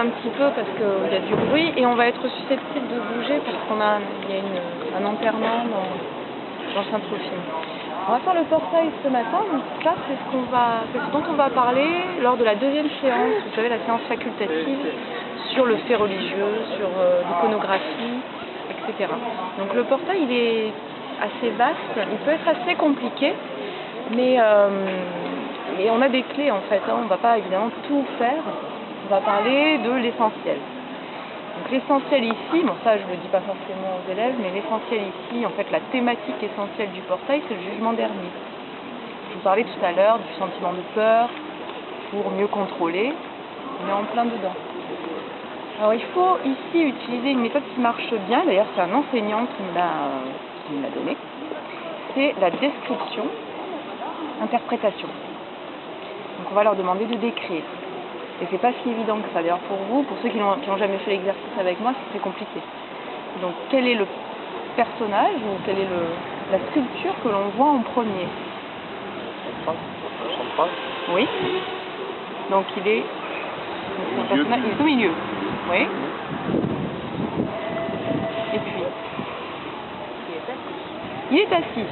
un petit peu parce qu'il y a du bruit et on va être susceptible de bouger parce qu'il y a un enterrement dans Saint-Trophime. On va faire le portail ce matin, donc ça c'est ce dont on va parler lors de la deuxième séance, vous savez la séance facultative sur le fait religieux, sur l'iconographie, etc. Donc le portail il est assez vaste, il peut être assez compliqué, mais on a des clés en fait, hein. On ne va pas évidemment tout faire, on va parler de l'essentiel. Donc l'essentiel ici, bon ça je ne le dis pas forcément aux élèves, mais l'essentiel ici, en fait la thématique essentielle du portail, c'est le jugement dernier. Je vous parlais tout à l'heure du sentiment de peur, pour mieux contrôler, on est en plein dedans. Alors il faut ici utiliser une méthode qui marche bien, d'ailleurs c'est un enseignant qui me l'a donné, c'est la description, interprétation. Donc on va leur demander de décrire. Et c'est pas si évident que ça. D'ailleurs pour vous, pour ceux qui n'ont jamais fait l'exercice avec moi, c'est compliqué. Donc quel est le personnage ou quelle est la sculpture que l'on voit en premier? Oui. Donc il est au milieu. Oui. Et puis il est assis.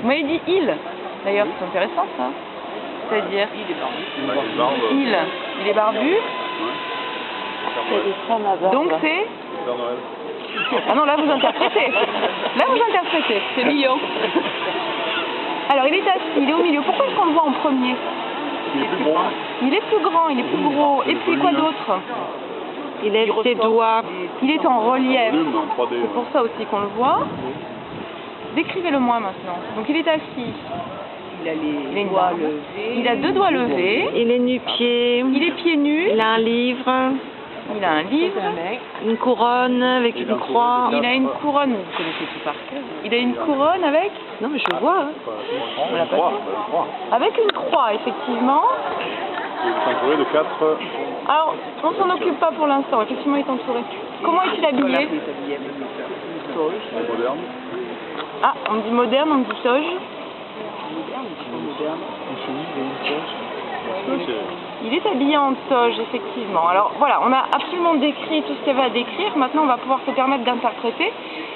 Vous m'avez dit il. D'ailleurs c'est intéressant ça. C'est-à-dire il est barbu. Donc c'est... Ah non, là vous interprétez. C'est mignon. Alors il est assis, il est au milieu. Pourquoi est-ce qu'on le voit en premier? Il est plus grand. Il est plus grand, il est plus gros. Et puis quoi d'autre? Il lève ses doigts. Il est en relief. C'est pour ça aussi qu'on le voit. Décrivez-le moi maintenant. Donc il est assis. Il a deux doigts levés. Il est nu-pieds. Il est pieds nus. Il a un livre. Une couronne avec une croix. Il a une couronne. Vous connaissez tout par cœur. Il a une couronne avec... Non mais je vois. On l'a pas dit. Avec une croix, effectivement. Il est entouré de 4... Alors, on s'en occupe pas pour l'instant. Effectivement, il est entouré. Comment est-il habillé? moderne. Ah, on dit moderne, on dit toge. Il est habillé en toge, effectivement. Alors voilà, on a absolument décrit tout ce qu'il y avait à décrire. Maintenant, on va pouvoir se permettre d'interpréter.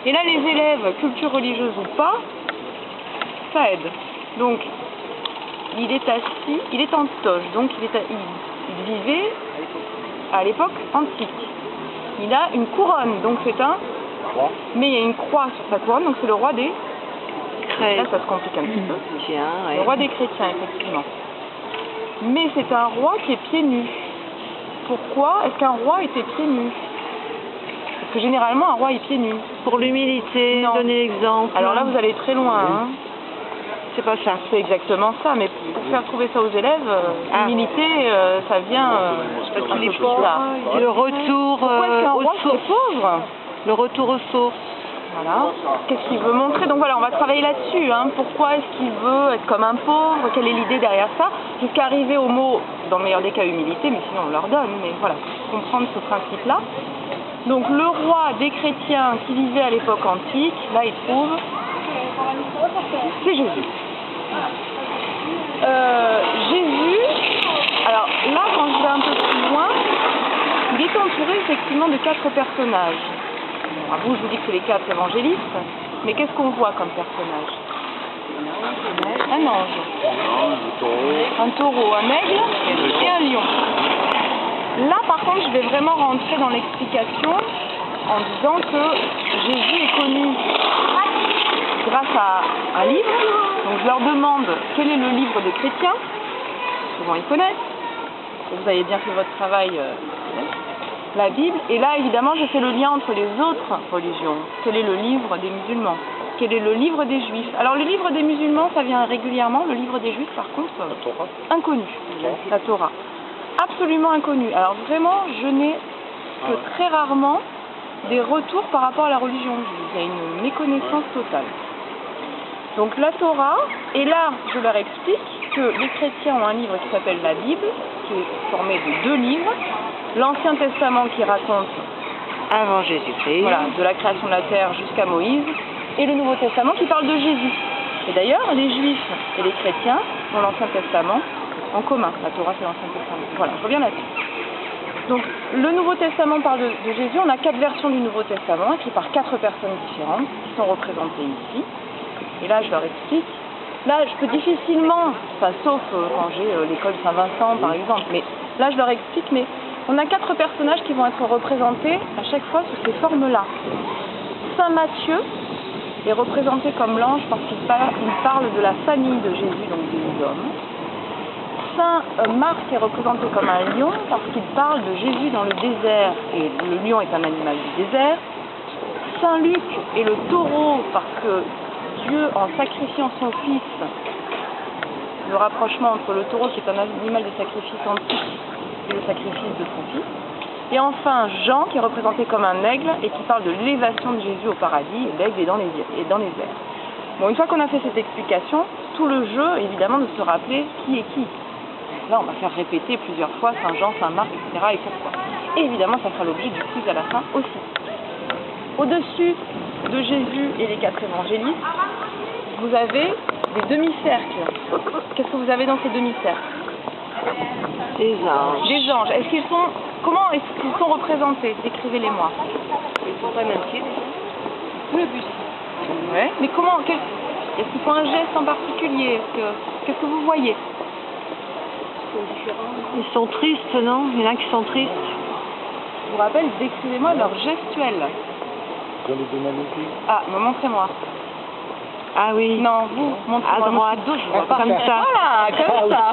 Et là, les élèves, culture religieuse ou pas, ça aide. Donc, il est assis, il est en toge. Donc, il vivait à l'époque antique. Il a une couronne, donc c'est un... Mais il y a une croix sur sa couronne, donc c'est le roi des... Là, ça se complique un petit peu. Le roi des chrétiens, effectivement. Mais c'est un roi qui est pieds nus. Pourquoi est-ce qu'un roi était pieds nus? Parce que généralement, un roi est pieds nus. Pour l'humilité, donner l'exemple. Alors là, vous allez très loin. Hein. C'est pas ça. C'est exactement ça. Mais pour faire trouver ça aux élèves, l'humilité, ça vient... Le retour Pourquoi est-ce qu'un roi aux sources. pauvre? Le retour aux sources. Voilà. Qu'est-ce qu'il veut montrer? Donc voilà, on va travailler là-dessus. Hein. Pourquoi est-ce qu'il veut être comme un pauvre? Quelle est l'idée derrière ça? Jusqu'à arriver au mot, dans le meilleur des cas, humilité, mais sinon on leur donne. Mais voilà, comprendre ce principe-là. Donc le roi des chrétiens qui vivait à l'époque antique, là il trouve... C'est Jésus. Jésus, alors là quand je vais un peu plus loin, il est entouré effectivement de 4 personnages. À vous, je vous dis que c'est les 4 évangélistes, mais qu'est-ce qu'on voit comme personnage? Un ange, un taureau, un aigle et un lion. Là, par contre, je vais vraiment rentrer dans l'explication en disant que Jésus est connu grâce à un livre. Donc je leur demande quel est le livre des chrétiens. Souvent ils connaissent. Vous avez bien fait votre travail. La Bible, et là évidemment je fais le lien entre les autres religions. Quel est le livre des musulmans? Quel est le livre des juifs? Alors le livre des musulmans ça vient régulièrement, le livre des juifs par contre, inconnu, la Torah. Absolument inconnu. Alors vraiment je n'ai que très rarement des retours par rapport à la religion juive. Il y a une méconnaissance totale. Donc la Torah, et là je leur explique que les chrétiens ont un livre qui s'appelle la Bible, qui est formé de 2 livres. L'Ancien Testament qui raconte avant Jésus-Christ, voilà, de la création de la terre jusqu'à Moïse, et le Nouveau Testament qui parle de Jésus. Et d'ailleurs, les Juifs et les chrétiens ont l'Ancien Testament en commun. La Torah, c'est l'Ancien Testament. Voilà, je reviens là-dessus. Donc, le Nouveau Testament parle de Jésus. On a 4 versions du Nouveau Testament, écrites par 4 personnes différentes, qui sont représentées ici. Et là, je leur explique. Là, je peux difficilement, enfin, sauf quand j'ai l'école Saint-Vincent, par exemple, mais là, je leur explique, mais on a 4 personnages qui vont être représentés à chaque fois sous ces formes-là. Saint Matthieu est représenté comme l'ange parce qu'il parle de la famille de Jésus, donc des hommes. Saint Marc est représenté comme un lion parce qu'il parle de Jésus dans le désert, et le lion est un animal du désert. Saint Luc est le taureau parce que Dieu, en sacrifiant son fils, le rapprochement entre le taureau qui est un animal de sacrifice antique et le sacrifice de son fils. Et enfin Jean qui est représenté comme un aigle et qui parle de l'élévation de Jésus au paradis, et l'aigle est dans les airs. Bon, une fois qu'on a fait cette explication, tout le jeu évidemment de se rappeler qui est qui. Là, on va faire répéter plusieurs fois Saint Jean, Saint Marc, etc. et pourquoi. Et évidemment, ça sera l'objet du quiz à la fin aussi. Au-dessus de Jésus et les 4 évangélistes, vous avez des demi-cercles. Qu'est-ce que vous avez dans ces demi-cercles? Des anges. Des anges. Comment est-ce qu'ils sont représentés? Décrivez-les-moi. Ils sont pas même pied. Le bus. Ouais. Mais comment? Est-ce qu'ils font un geste en particulier? Qu'est-ce que vous voyez? Ils sont tristes, non? Il y en a qui sont tristes. Je vous rappelle, décrivez-moi leur gestuelle. Ah, montrez-moi. Ah oui. Non, vous, montrez-moi. À droite, comme ça. Voilà, comme ça.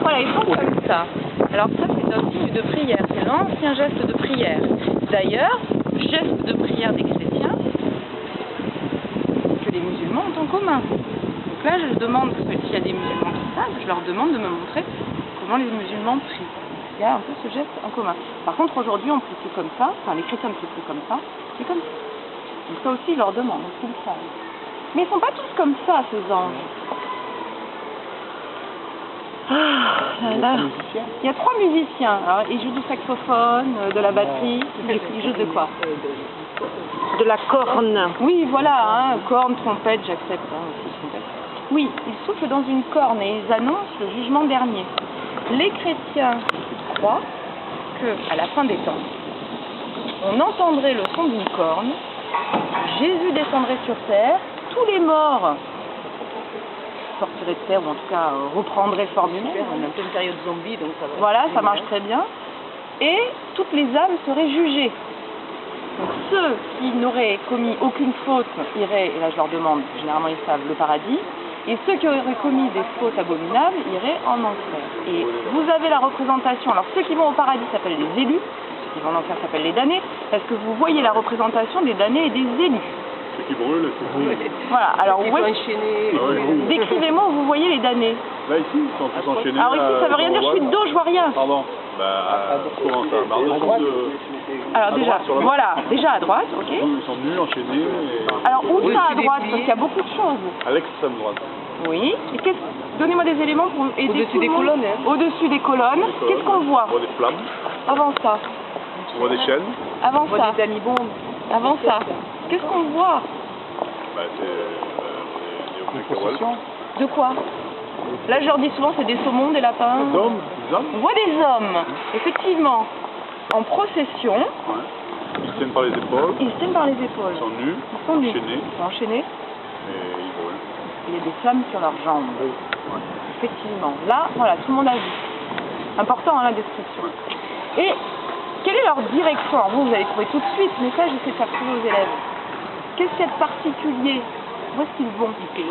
Voilà, ils sont comme ça. Alors ça, c'est un signe de prière. C'est l'ancien geste de prière. D'ailleurs, geste de prière des chrétiens que les musulmans ont en commun. Donc là, je demande, s'il y a des musulmans qui savent, je leur demande de me montrer comment les musulmans prient. Il y a un peu ce geste en commun. Par contre, aujourd'hui, on prie plus comme ça, enfin les chrétiens ne prient plus comme ça, mais comme ça. Donc ça aussi, je leur demande, est-ce qu'ils le savent. Mais ils ne sont pas tous comme ça, ces anges. Là, il y a 3 musiciens. Alors, ils jouent du saxophone, de la batterie. Ils jouent de quoi? De la corne. Oui, voilà, hein, corne, trompette, j'accepte aussi trompette. Oui, ils soufflent dans une corne et ils annoncent le jugement dernier. Les chrétiens croient qu'à la fin des temps, on entendrait le son d'une corne, Jésus descendrait sur terre, tous les morts sortiraient de terre, ou en tout cas reprendraient forme humaine. On est en pleine période zombie, donc ça va. Voilà, ça marche très bien. Et toutes les âmes seraient jugées. Donc ceux qui n'auraient commis aucune faute iraient, et là je leur demande, généralement ils savent, le paradis. Et ceux qui auraient commis des fautes abominables iraient en enfer. Et vous avez la représentation. Alors ceux qui vont au paradis s'appellent les élus, ceux qui vont en enfer s'appellent les damnés, parce que vous voyez la représentation des damnés et des élus. Ceux qui brûlent, Voilà, alors où est-ce... enchaîner. Décrivez-moi où vous voyez les damnés. Là, ici, ils sont tous enchaînés. Alors ici, ça veut rien dire, je suis de dos, je vois rien. Pardon. Comment ça? Alors déjà, voilà, déjà à droite, ok. Ils sont nus, enchaînés. Alors où ça à droite? Parce qu'il y a beaucoup de choses. À l'extrême droite. Oui. Et donnez-moi des éléments pour aider tout le monde. colonnes. Au-dessus des colonnes. Qu'est-ce qu'on voit? On voit des flammes, Avant ça. on voit des chaînes. Avant ça. Des animaux. Avant ça. Qu'est-ce qu'on voit? C'est des objets. De quoi? Là, je leur dis souvent, c'est des saumons, des lapins. Des hommes? On voit des hommes, effectivement, en procession. Ouais. Ils se tiennent par les épaules. Ils se tiennent par les épaules. Ils sont nus, Ils sont nus. enchaînés, Ils sont enchaînés. et ils brûlent. Il y a des flammes sur leurs jambes. Effectivement. Là, voilà, tout le monde a vu. Important, hein, la description. Et quelle est leur direction? Alors vous allez trouver tout de suite, mais ça, j'essaie de faire trouver aux élèves. Qu'est-ce qu'il y a de particulier? Où est-ce qu'ils vont? De qui?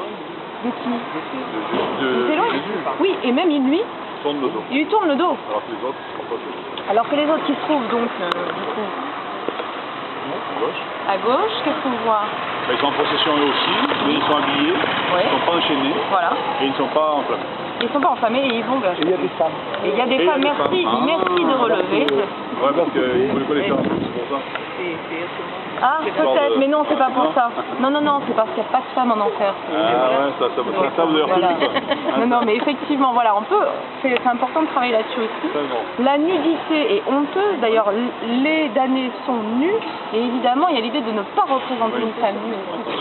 De s'éloignent. Jésus. Oui, et même il lui Tourne le dos. il lui tourne le dos. Alors que les autres sont pas chez Alors que les autres qui se trouvent donc, du coup, à gauche. à gauche, qu'est-ce qu'on voit? Ils sont en procession eux aussi, mais ils sont habillés, Ouais. ils ne sont pas enchaînés Voilà. et ils ne sont pas enflammés. Ils sont pas enflammés et ils vont vers. Et il y a des femmes. Et il y a des femmes, merci, merci de relever. Ouais, parce qu'ils voulaient pas les faire, c'est pour ça. Ah, peut-être, mais non, c'est pas pour ça. Non, non, non, c'est parce qu'il n'y a pas de femmes en enfer. Ah ouais, ça vous a Voilà. retenu, Non, non, mais effectivement, voilà, on peut, c'est important de travailler là-dessus aussi. Très bon. La nudité est honteuse, d'ailleurs les damnés sont nus, et évidemment il y a l'idée de ne pas représenter une femme nue aussi.